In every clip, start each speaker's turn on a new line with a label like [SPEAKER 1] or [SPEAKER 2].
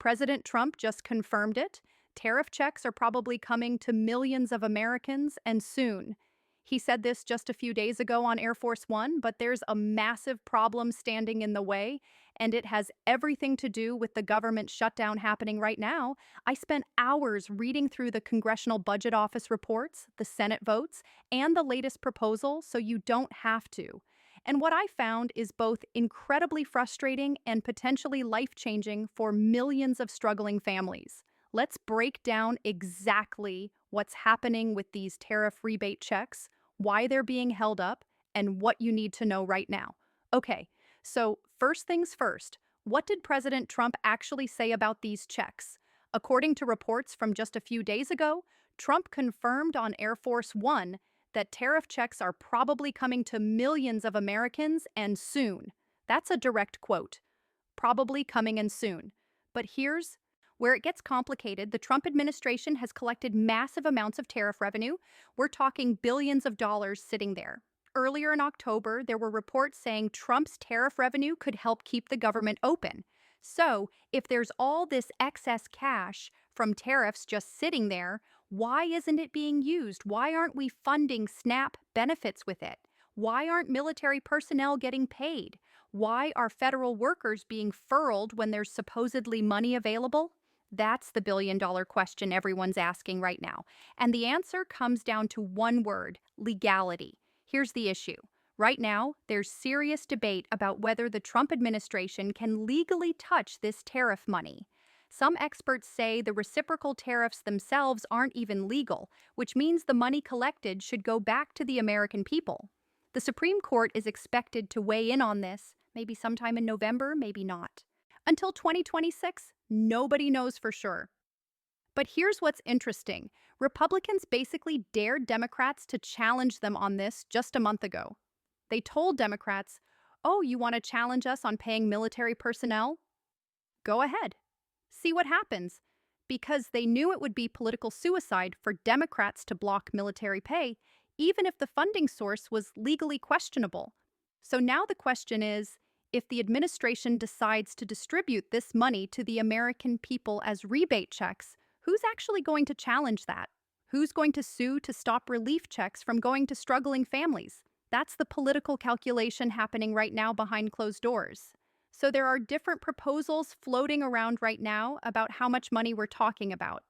[SPEAKER 1] President Trump just confirmed it. Tariff checks are probably coming to millions of Americans and soon. He said this just a few days ago on Air Force One, but there's a massive problem standing in the way, and it has everything to do with the government shutdown happening right now. I spent hours reading through the Congressional Budget Office reports, the Senate votes, and the latest proposal, so you don't have to. And what I found is both incredibly frustrating and potentially life-changing for millions of struggling families. Let's break down exactly what's happening with these tariff rebate checks, why they're being held up, and what you need to know right now. Okay, so first things first, what did President Trump actually say about these checks? According to reports from just a few days ago, Trump confirmed on Air Force One that tariff checks are probably coming to millions of Americans and soon. That's a direct quote. Probably coming and soon. But here's where it gets complicated. The Trump administration has collected massive amounts of tariff revenue. We're talking billions of dollars sitting there. Earlier in October, there were reports saying Trump's tariff revenue could help keep the government open. So, if there's all this excess cash from tariffs just sitting there, why isn't it being used? Why aren't we funding SNAP benefits with it? Why aren't military personnel getting paid? Why are federal workers being furloughed when there's supposedly money available? That's the billion-dollar question everyone's asking right now. And the answer comes down to one word: legality. Here's the issue. Right now, there's serious debate about whether the Trump administration can legally touch this tariff money. Some experts say the reciprocal tariffs themselves aren't even legal, which means the money collected should go back to the American people. The Supreme Court is expected to weigh in on this, maybe sometime in November, maybe not. Until 2026, nobody knows for sure. But here's what's interesting. Republicans basically dared Democrats to challenge them on this just a month ago. They told Democrats, "Oh, you want to challenge us on paying military personnel? Go ahead. See what happens." Because they knew it would be political suicide for Democrats to block military pay, even if the funding source was legally questionable. So now the question is, if the administration decides to distribute this money to the American people as rebate checks, who's actually going to challenge that? Who's going to sue to stop relief checks from going to struggling families? That's the political calculation happening right now behind closed doors. So there are different proposals floating around right now about how much money we're talking about.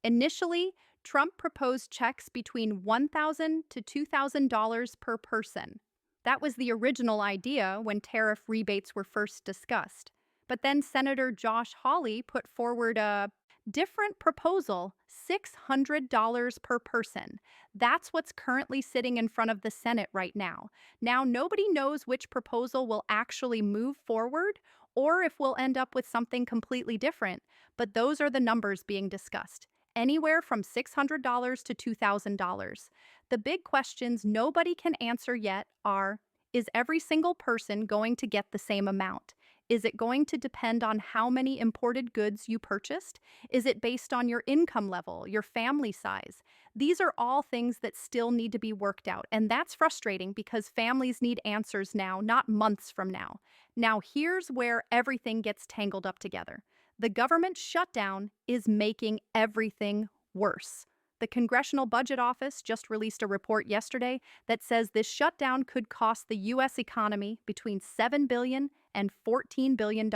[SPEAKER 1] Initially, Trump proposed checks between $1,000 to $2,000 per person. That was the original idea when tariff rebates were first discussed. But then Senator Josh Hawley put forward a different proposal: $600 per person. That's what's currently sitting in front of the Senate right now. Now, nobody knows which proposal will actually move forward or if we'll end up with something completely different, but those are the numbers being discussed. Anywhere from $600 to $2,000. The big questions nobody can answer yet are: is every single person going to get the same amount? Is it going to depend on how many imported goods you purchased? Is it based on your income level, your family size? These are all things that still need to be worked out, and that's frustrating because families need answers now, not months from now. Now, here's where everything gets tangled up together. The government shutdown is making everything worse. The Congressional Budget Office just released a report yesterday that says this shutdown could cost the U.S. economy between $7 billion and $14 billion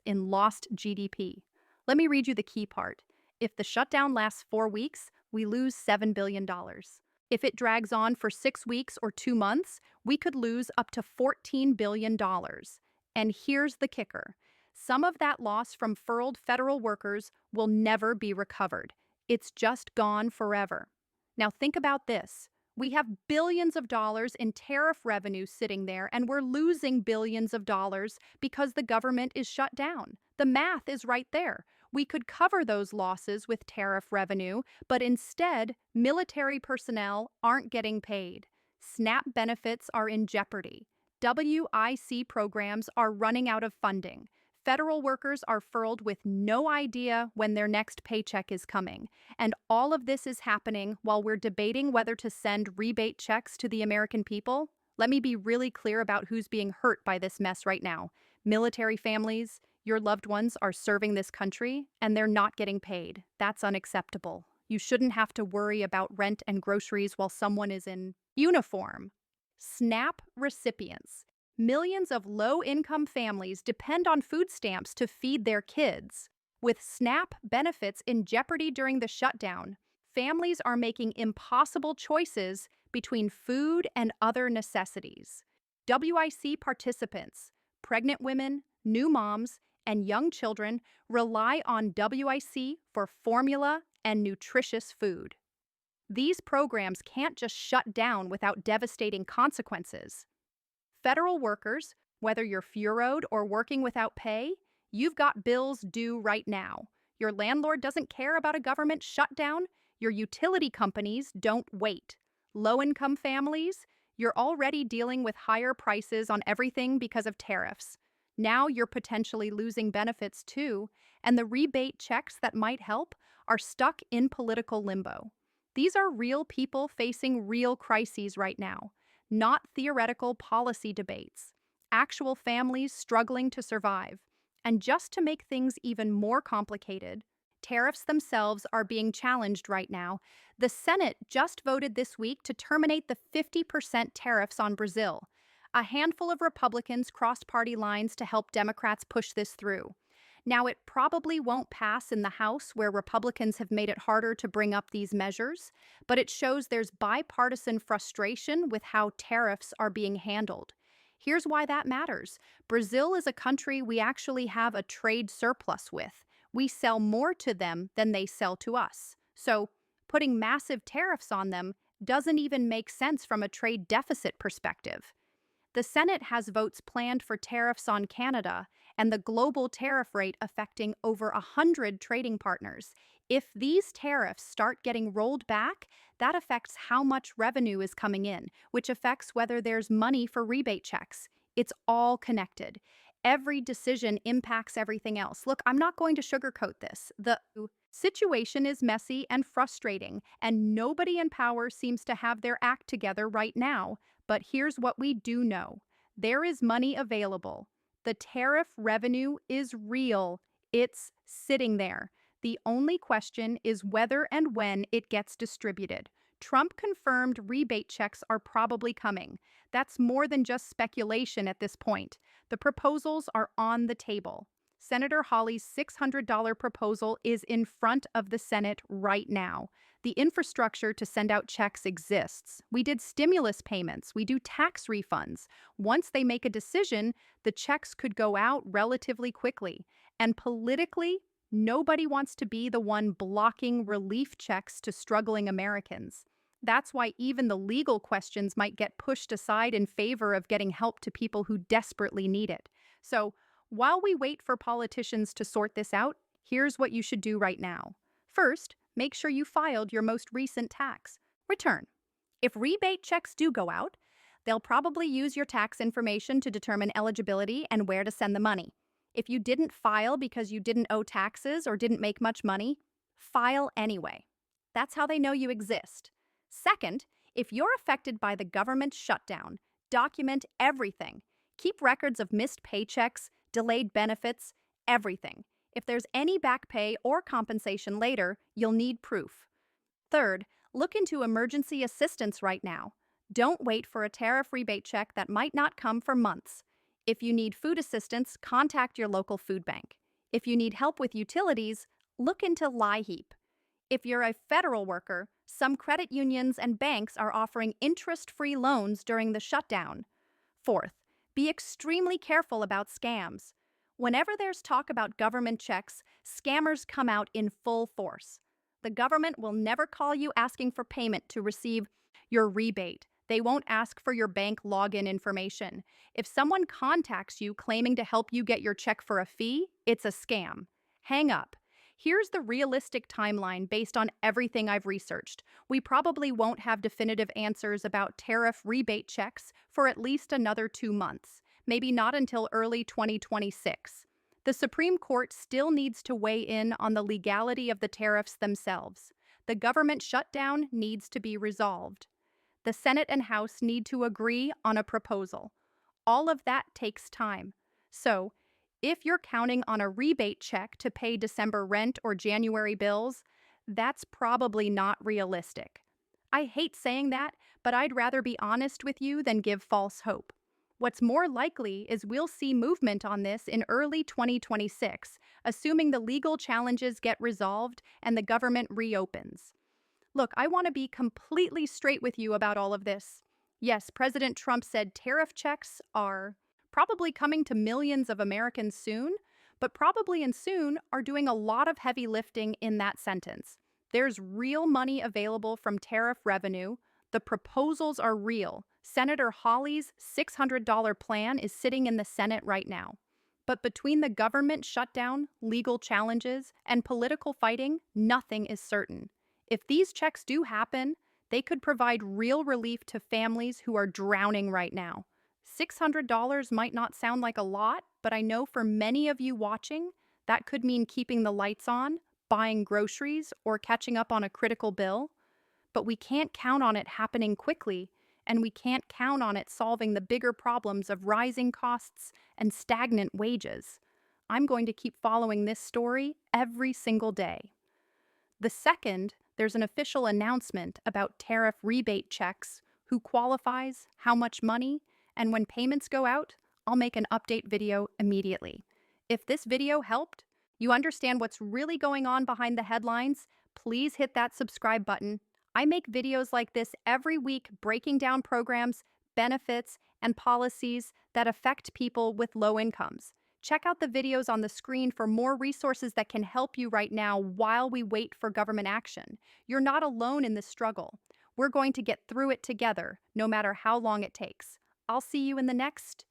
[SPEAKER 1] in lost GDP. Let me read you the key part. If the shutdown lasts 4 weeks, we lose $7 billion. If it drags on for 6 weeks or 2 months, we could lose up to $14 billion. And here's the kicker. Some of that loss from furloughed federal workers will never be recovered. It's just gone forever. Now think about this. We have billions of dollars in tariff revenue sitting there, and we're losing billions of dollars because the government is shut down. The math is right there. We could cover those losses with tariff revenue, but instead, military personnel aren't getting paid. SNAP benefits are in jeopardy. WIC programs are running out of funding. Federal workers are furloughed with no idea when their next paycheck is coming. And all of this is happening while we're debating whether to send rebate checks to the American people. Let me be really clear about who's being hurt by this mess right now. Military families, Your loved ones are serving this country and they're not getting paid. That's unacceptable. You shouldn't have to worry about rent and groceries while someone is in uniform. SNAP recipients. Millions of low income families depend on food stamps to feed their kids. With SNAP benefits in jeopardy during the shutdown, families are making impossible choices between food and other necessities. WIC participants, pregnant women, new moms, and young children rely on WIC for formula and nutritious food. These programs can't just shut down without devastating consequences. Federal workers, whether you're furloughed or working without pay, you've got bills due right now. Your landlord doesn't care about a government shutdown. Your utility companies don't wait. Low-income families, you're already dealing with higher prices on everything because of tariffs. Now you're potentially losing benefits too, and the rebate checks that might help are stuck in political limbo. These are real people facing real crises right now, not theoretical policy debates. Actual families struggling to survive. And just to make things even more complicated, tariffs themselves are being challenged right now. The Senate just voted this week to terminate the 50% tariffs on Brazil. A handful of Republicans crossed party lines to help Democrats push this through. Now, it probably won't pass in the House, where Republicans have made it harder to bring up these measures, but it shows there's bipartisan frustration with how tariffs are being handled. Here's why that matters. Brazil is a country we actually have a trade surplus with. We sell more to them than they sell to us. So, putting massive tariffs on them doesn't even make sense from a trade deficit perspective. The Senate has votes planned for tariffs on Canada and the global tariff rate affecting over 100 trading partners. If these tariffs start getting rolled back, that affects how much revenue is coming in, which affects whether there's money for rebate checks. It's all connected. Every decision impacts everything else. Look, I'm not going to sugarcoat this. The situation is messy and frustrating, and nobody in power seems to have their act together right now. But here's what we do know. There is money available. The tariff revenue is real. It's sitting there. The only question is whether and when it gets distributed. Trump confirmed rebate checks are probably coming. That's more than just speculation at this point. The proposals are on the table. Senator Hawley's $600 proposal is in front of the Senate right now. The infrastructure to send out checks exists. We did stimulus payments. We do tax refunds. Once they make a decision, the checks could go out relatively quickly. And politically, nobody wants to be the one blocking relief checks to struggling Americans. That's why even the legal questions might get pushed aside in favor of getting help to people who desperately need it. So, while we wait for politicians to sort this out, here's what you should do right now. First, make sure you filed your most recent tax return. If rebate checks do go out, they'll probably use your tax information to determine eligibility and where to send the money. If you didn't file because you didn't owe taxes or didn't make much money, file anyway. That's how they know you exist. Second, if you're affected by the government shutdown, document everything. Keep records of missed paychecks, delayed benefits, everything. If there's any back pay or compensation later, you'll need proof. Third, look into emergency assistance right now. Don't wait for a tariff rebate check that might not come for months. If you need food assistance, contact your local food bank. If you need help with utilities, look into LIHEAP. If you're a federal worker, some credit unions and banks are offering interest-free loans during the shutdown. Fourth, be extremely careful about scams. Whenever there's talk about government checks, scammers come out in full force. The government will never call you asking for payment to receive your rebate. They won't ask for your bank login information. If someone contacts you claiming to help you get your check for a fee, it's a scam. Hang up. Here's the realistic timeline based on everything I've researched. We probably won't have definitive answers about tariff rebate checks for at least another 2 months, maybe not until early 2026. The Supreme Court still needs to weigh in on the legality of the tariffs themselves. The government shutdown needs to be resolved. The Senate and House need to agree on a proposal. All of that takes time. So, If you're counting on a rebate check to pay December rent or January bills, that's probably not realistic. I hate saying that, but I'd rather be honest with you than give false hope. What's more likely is we'll see movement on this in early 2026, assuming the legal challenges get resolved and the government reopens. Look, I want to be completely straight with you about all of this. Yes, President Trump said tariff checks are probably coming to millions of Americans soon, but probably and soon are doing a lot of heavy lifting in that sentence. There's real money available from tariff revenue. The proposals are real. Senator Hawley's $600 plan is sitting in the Senate right now. But between the government shutdown, legal challenges, and political fighting, nothing is certain. If these checks do happen, they could provide real relief to families who are drowning right now. $600 might not sound like a lot, but I know for many of you watching, that could mean keeping the lights on, buying groceries, or catching up on a critical bill. But we can't count on it happening quickly, and we can't count on it solving the bigger problems of rising costs and stagnant wages. I'm going to keep following this story every single day. The second, there's an official announcement about tariff rebate checks, who qualifies, how much money, and when payments go out, I'll make an update video immediately. If this video helped, you understand what's really going on behind the headlines, please hit that subscribe button. I make videos like this every week breaking down programs, benefits, and policies that affect people with low incomes. Check out the videos on the screen for more resources that can help you right now while we wait for government action. You're not alone in this struggle. We're going to get through it together, no matter how long it takes. I'll see you in the next